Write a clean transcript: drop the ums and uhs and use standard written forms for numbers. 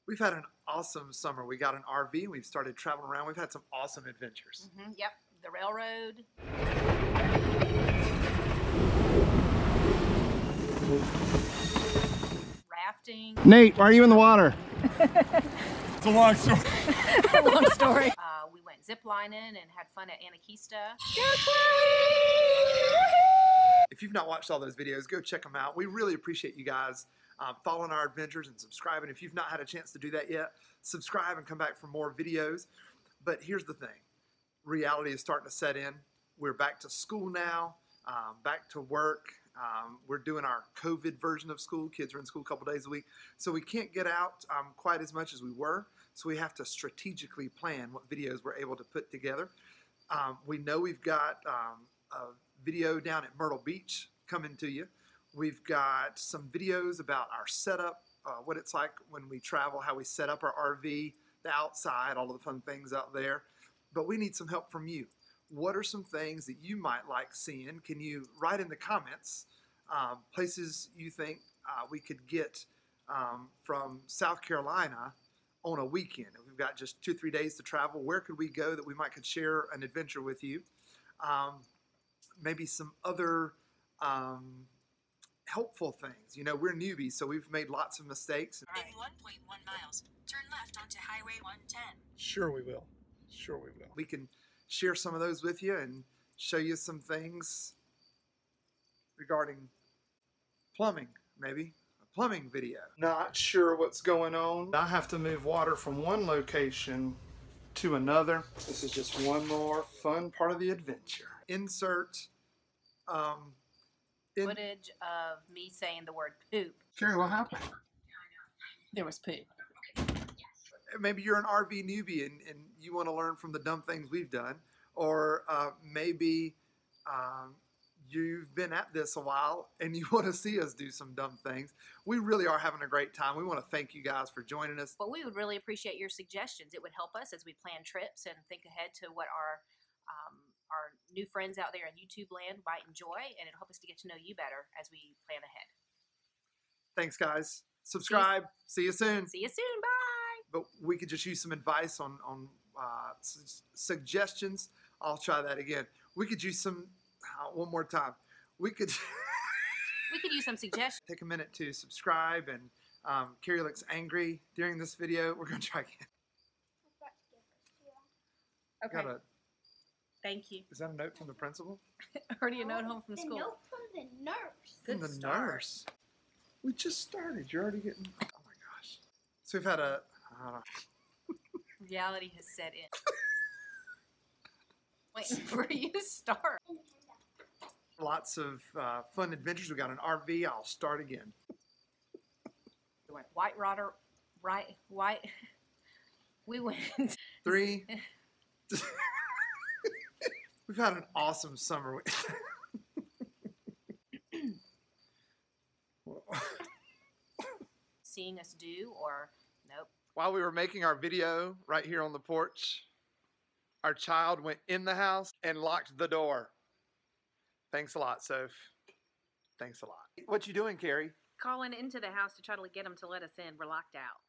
We've had an awesome summer. We got an RV. We've started traveling around. We've had some awesome adventures. Yep, the railroad. Rafting. Nate, why are you in the water? It's a long story. A long story. We went zip lining and had fun at Anakista. If you've not watched all those videos, go check them out. We really appreciate you guys following our adventures and subscribing. If you've not had a chance to do that yet, subscribe and come back for more videos. But here's the thing. Reality is starting to set in. We're back to school now, back to work. We're doing our COVID version of school. Kids are in school a couple days a week. So we can't get out quite as much as we were. So we have to strategically plan what videos we're able to put together. We know we've got a video down at Myrtle Beach coming to you. We've got some videos about our setup, what it's like when we travel, how we set up our RV, the outside, all of the fun things out there. But we need some help from you. What are some things that you might like seeing? Can you write in the comments places you think we could get from South Carolina on a weekend? If we've got just 2 or 3 days to travel, where could we go that we could share an adventure with you? Maybe some other helpful things. You know, we're newbies, so we've made lots of mistakes. In 1.1 miles, turn left onto Highway 110. Sure we will. Sure we will. We can share some of those with you and show you some things regarding plumbing, maybe. A plumbing video. Not sure what's going on. I have to move water from one location to another. This is just one more fun part of the adventure. Insert Footage of me saying the word poop. Carrie, what happened? There was poop. Maybe you're an RV newbie and you want to learn from the dumb things we've done. Or maybe you've been at this a while and you want to see us do some dumb things. We really are having a great time. We want to thank you guys for joining us. But we would really appreciate your suggestions. It would help us as we plan trips and think ahead to what our new friends out there in YouTube land might enjoy, and it'll help us to get to know you better as we plan ahead. Thanks, guys. Subscribe. See you soon. See you soon. Bye. But we could just use some advice on suggestions. I'll try that again. We could use some, one more time. We could use some suggestions. Take a minute to subscribe, and Carrie looks angry during this video. We're going to try again. Okay. Thank you. Is that a note from the principal? Already a note home from school. A note from the nurse. From the nurse? We just started. You're already getting... Oh my gosh. So we've had a... Reality has set in. Wait, where do you start? Lots of fun adventures. We got an RV. I'll start again. White rotter... White... We went... 3... We've had an awesome summer. Seeing us do, or nope. While we were making our video right here on the porch, our child went in the house and locked the door. Thanks a lot, Soph. Thanks a lot. What you doing, Carrie? Calling into the house to try to get them to let us in. We're locked out.